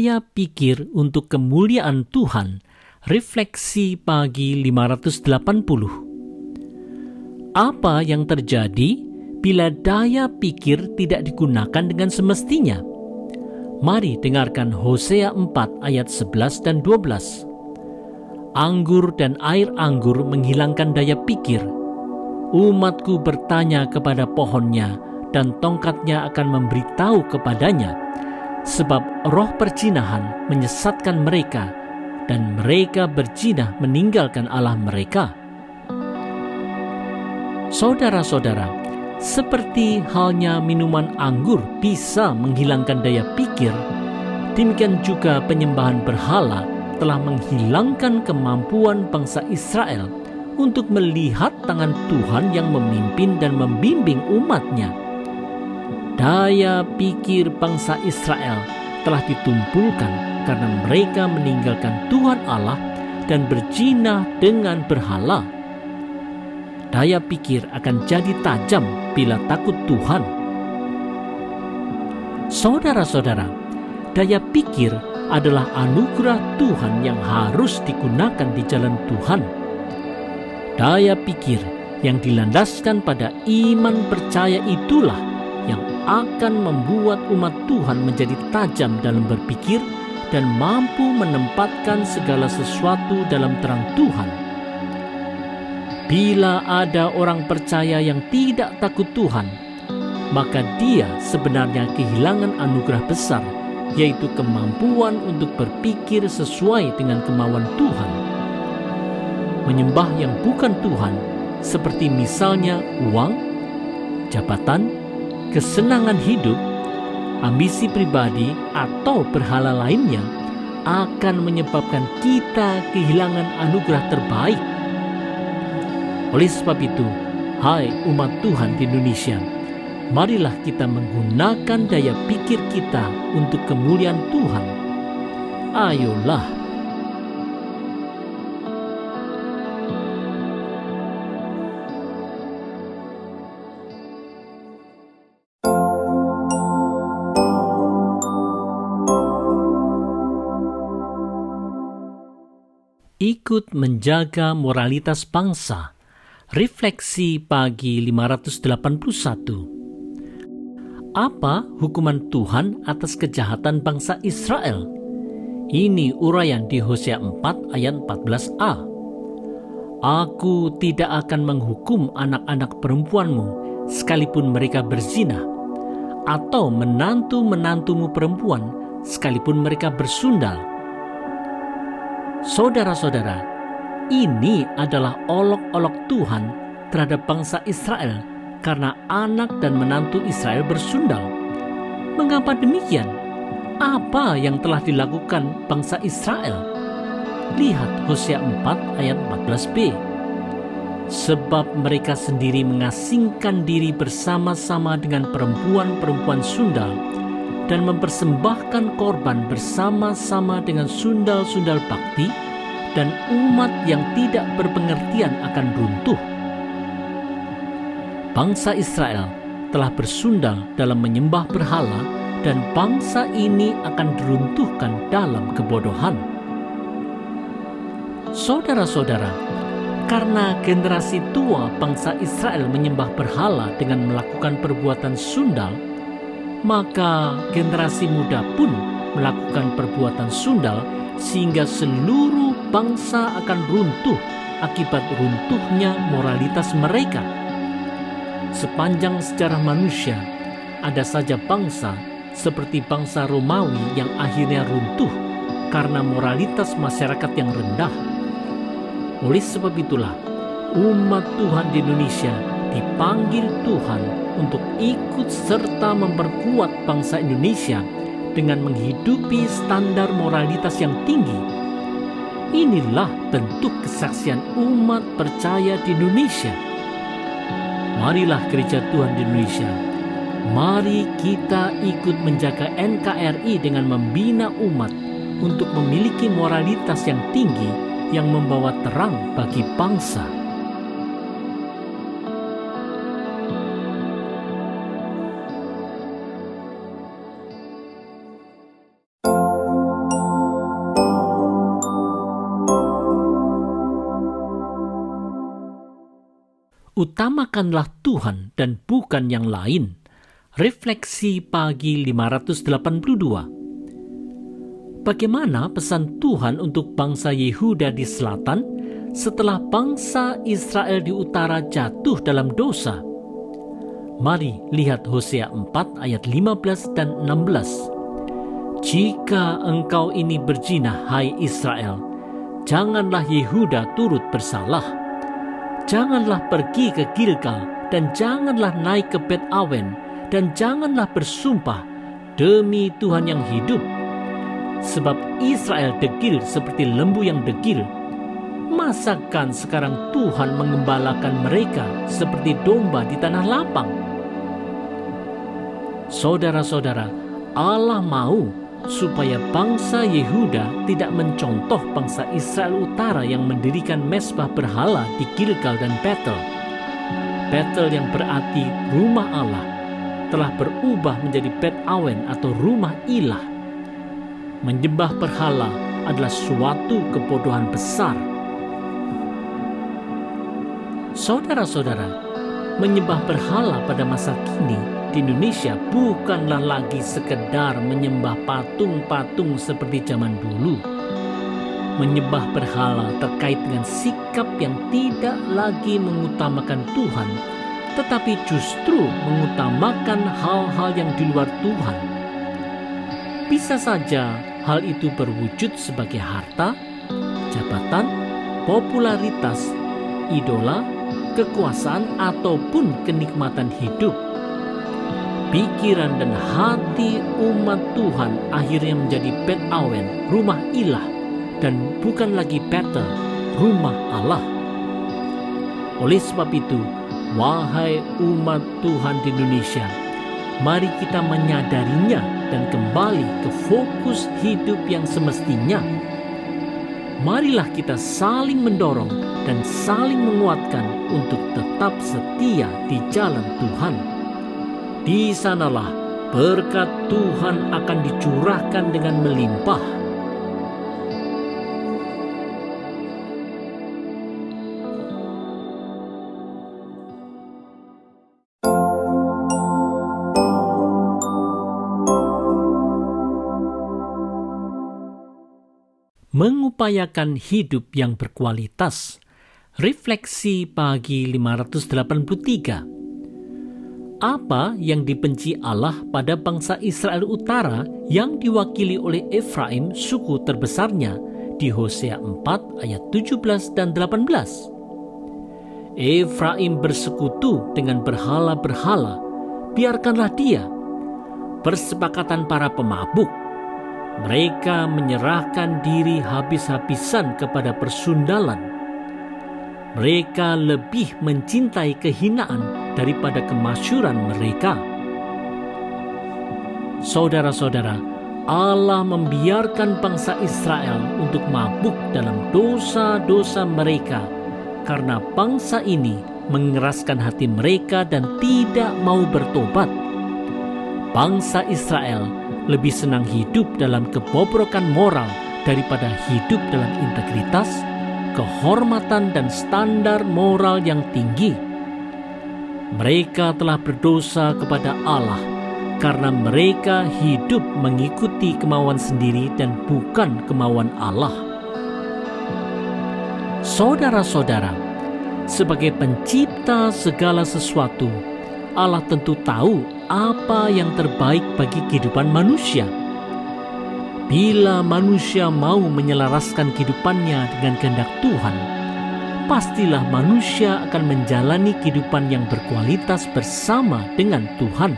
daya pikir untuk kemuliaan Tuhan. Refleksi pagi 580. Apa yang terjadi bila daya pikir tidak digunakan dengan semestinya? Mari dengarkan Hosea 4 ayat 11 dan 12. Anggur dan air anggur menghilangkan daya pikir. Umatku bertanya kepada pohonnya, dan tongkatnya akan memberitahu kepadanya, sebab roh perzinahan menyesatkan mereka, dan mereka berzina meninggalkan Allah mereka. Saudara-saudara, seperti halnya minuman anggur bisa menghilangkan daya pikir, demikian juga penyembahan berhala telah menghilangkan kemampuan bangsa Israel untuk melihat tangan Tuhan yang memimpin dan membimbing umatnya. Daya pikir bangsa Israel telah ditumpulkan karena mereka meninggalkan Tuhan Allah dan berzina dengan berhala. Daya pikir akan jadi tajam bila takut Tuhan. Saudara-saudara, daya pikir adalah anugerah Tuhan yang harus digunakan di jalan Tuhan. Daya pikir yang dilandaskan pada iman percaya itulah yang akan membuat umat Tuhan menjadi tajam dalam berpikir dan mampu menempatkan segala sesuatu dalam terang Tuhan. Bila ada orang percaya yang tidak takut Tuhan, maka dia sebenarnya kehilangan anugerah besar, yaitu kemampuan untuk berpikir sesuai dengan kemauan Tuhan. Menyembah yang bukan Tuhan, seperti misalnya uang, jabatan, kesenangan hidup, ambisi pribadi, atau berhala lainnya, akan menyebabkan kita kehilangan anugerah terbaik. Oleh sebab itu, hai umat Tuhan di Indonesia, marilah kita menggunakan daya pikir kita untuk kemuliaan Tuhan. Ayolah. Ikut menjaga moralitas bangsa. Refleksi pagi 581. Apa hukuman Tuhan atas kejahatan bangsa Israel? Ini uraian di Hosea 4 ayat 14a. Aku tidak akan menghukum anak-anak perempuanmu sekalipun mereka berzina, atau menantu-menantumu perempuan sekalipun mereka bersundal. Saudara-saudara, ini adalah olok-olok Tuhan terhadap bangsa Israel karena anak dan menantu Israel bersundal. Mengapa demikian? Apa yang telah dilakukan bangsa Israel? Lihat Hosea 4 ayat 14b. Sebab mereka sendiri mengasingkan diri bersama-sama dengan perempuan-perempuan sundal dan mempersembahkan korban bersama-sama dengan sundal-sundal bakti, dan umat yang tidak berpengertian akan runtuh. Bangsa Israel telah bersundal dalam menyembah berhala, dan bangsa ini akan diruntuhkan dalam kebodohan. Saudara-saudara, karena generasi tua bangsa Israel menyembah berhala dengan melakukan perbuatan sundal, maka generasi muda pun melakukan perbuatan sundal, sehingga seluruh bangsa akan runtuh akibat runtuhnya moralitas mereka. Sepanjang sejarah manusia, ada saja bangsa seperti bangsa Romawi yang akhirnya runtuh karena moralitas masyarakat yang rendah. Oleh sebab itulah, umat Tuhan di Indonesia dipanggil Tuhan untuk ikut serta memperkuat bangsa Indonesia dengan menghidupi standar moralitas yang tinggi. Inilah bentuk kesaksian umat percaya di Indonesia. Marilah gereja Tuhan di Indonesia, mari kita ikut menjaga NKRI dengan membina umat untuk memiliki moralitas yang tinggi yang membawa terang bagi bangsa. Utamakanlah Tuhan dan bukan yang lain. Refleksi pagi 582. Bagaimana pesan Tuhan untuk bangsa Yehuda di selatan setelah bangsa Israel di utara jatuh dalam dosa? Mari lihat Hosea 4 ayat 15 dan 16. Jika engkau ini berzina, hai Israel, janganlah Yehuda turut bersalah. Janganlah pergi ke Gilgal, dan janganlah naik ke Bet Awen, dan janganlah bersumpah demi Tuhan yang hidup. Sebab Israel degil seperti lembu yang degil. Masakan sekarang Tuhan mengembalakan mereka seperti domba di tanah lapang? Saudara-saudara, Allah mau supaya bangsa Yehuda tidak mencontoh bangsa Israel utara yang mendirikan mezbah berhala di Gilgal dan Betel. Betel yang berarti rumah Allah telah berubah menjadi Bet Awen atau rumah ilah. Menyembah berhala adalah suatu kebodohan besar. Saudara-saudara, menyembah berhala pada masa kini di Indonesia bukanlah lagi sekedar menyembah patung-patung seperti zaman dulu. Menyembah berhala terkait dengan sikap yang tidak lagi mengutamakan Tuhan, tetapi justru mengutamakan hal-hal yang di luar Tuhan. Bisa saja hal itu berwujud sebagai harta, jabatan, popularitas, idola, kekuasaan, ataupun kenikmatan hidup. Pikiran dan hati umat Tuhan akhirnya menjadi Bet Awen, rumah ilah, dan bukan lagi Betel, rumah Allah. Oleh sebab itu, wahai umat Tuhan di Indonesia, mari kita menyadarinya dan kembali ke fokus hidup yang semestinya. Marilah kita saling mendorong dan saling menguatkan untuk tetap setia di jalan Tuhan. Di sanalah berkat Tuhan akan dicurahkan dengan melimpah. Mengupayakan hidup yang berkualitas. Refleksi pagi 583. Apa yang dibenci Allah pada bangsa Israel utara yang diwakili oleh Efraim, suku terbesarnya, di Hosea 4 ayat 17 dan 18. Efraim bersekutu dengan berhala-berhala, biarkanlah dia. Persepakatan para pemabuk. Mereka menyerahkan diri habis-habisan kepada persundalan. Mereka lebih mencintai kehinaan daripada kemasyhuran mereka. Saudara-saudara, Allah membiarkan bangsa Israel untuk mabuk dalam dosa-dosa mereka karena bangsa ini mengeraskan hati mereka dan tidak mau bertobat. Bangsa Israel lebih senang hidup dalam kebobrokan moral daripada hidup dalam integritas, kehormatan dan standar moral yang tinggi. Mereka telah berdosa kepada Allah karena mereka hidup mengikuti kemauan sendiri dan bukan kemauan Allah. Saudara-saudara, sebagai pencipta segala sesuatu, Allah tentu tahu apa yang terbaik bagi kehidupan manusia. Bila manusia mau menyelaraskan kehidupannya dengan kehendak Tuhan, pastilah manusia akan menjalani kehidupan yang berkualitas bersama dengan Tuhan.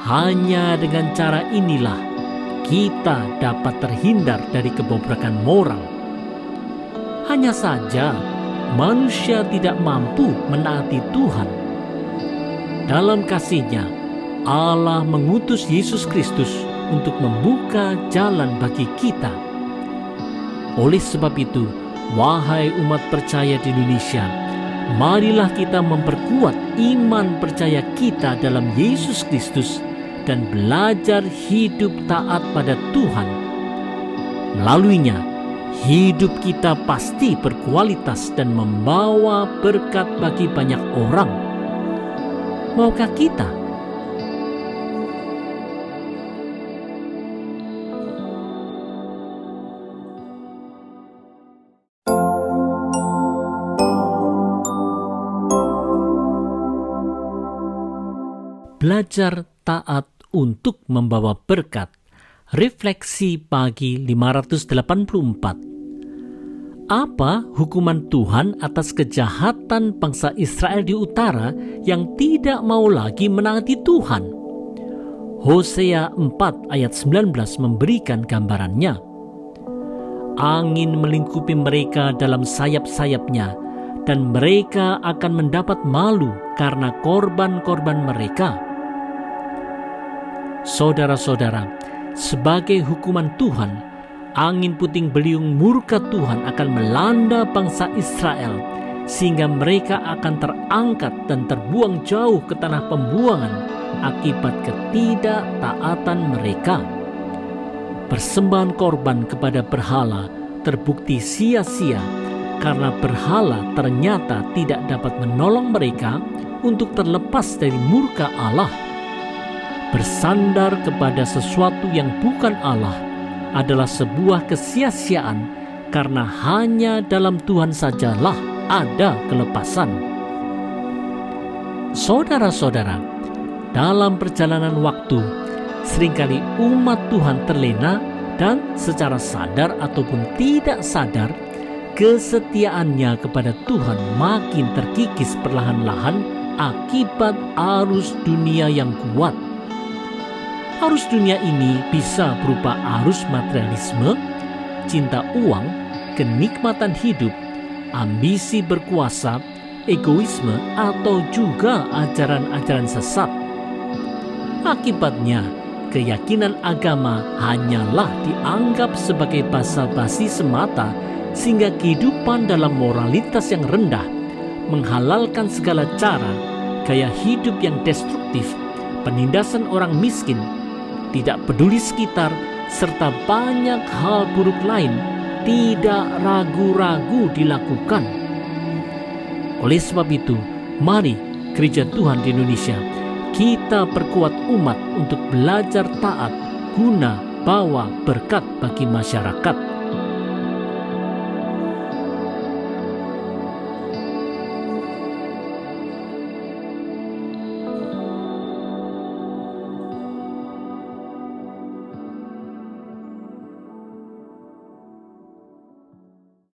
Hanya dengan cara inilah kita dapat terhindar dari kebobrokan moral. Hanya saja manusia tidak mampu menaati Tuhan. Dalam kasih-Nya, Allah mengutus Yesus Kristus untuk membuka jalan bagi kita. Oleh sebab itu, wahai umat percaya di Indonesia, marilah kita memperkuat iman percaya kita dalam Yesus Kristus dan belajar hidup taat pada Tuhan. Melaluinya, hidup kita pasti berkualitas dan membawa berkat bagi banyak orang. Maukah kita? Belajar taat untuk membawa berkat. Refleksi pagi 584. Apa hukuman Tuhan atas kejahatan bangsa Israel di utara yang tidak mau lagi menaati Tuhan? Hosea 4 ayat 19 memberikan gambarannya. Angin melingkupi mereka dalam sayap-sayapnya, dan mereka akan mendapat malu karena korban-korban mereka. Saudara-saudara, sebagai hukuman Tuhan, angin puting beliung murka Tuhan akan melanda bangsa Israel, sehingga mereka akan terangkat dan terbuang jauh ke tanah pembuangan akibat ketidaktaatan mereka. Persembahan korban kepada berhala terbukti sia-sia karena berhala ternyata tidak dapat menolong mereka untuk terlepas dari murka Allah. Bersandar kepada sesuatu yang bukan Allah adalah sebuah kesia-siaan, karena hanya dalam Tuhan sajalah ada kelepasan. Saudara-saudara, dalam perjalanan waktu, seringkali umat Tuhan terlena dan secara sadar ataupun tidak sadar, kesetiaannya kepada Tuhan makin terkikis perlahan-lahan akibat arus dunia yang kuat. Arus dunia ini bisa berupa arus materialisme, cinta uang, kenikmatan hidup, ambisi berkuasa, egoisme, atau juga ajaran-ajaran sesat. Akibatnya, keyakinan agama hanyalah dianggap sebagai basa-basi semata, sehingga kehidupan dalam moralitas yang rendah, menghalalkan segala cara, gaya hidup yang destruktif, penindasan orang miskin, tidak peduli sekitar, serta banyak hal buruk lain tidak ragu-ragu dilakukan. Oleh sebab itu, mari Gereja Tuhan di Indonesia, kita perkuat umat untuk belajar taat guna bawa berkat bagi masyarakat.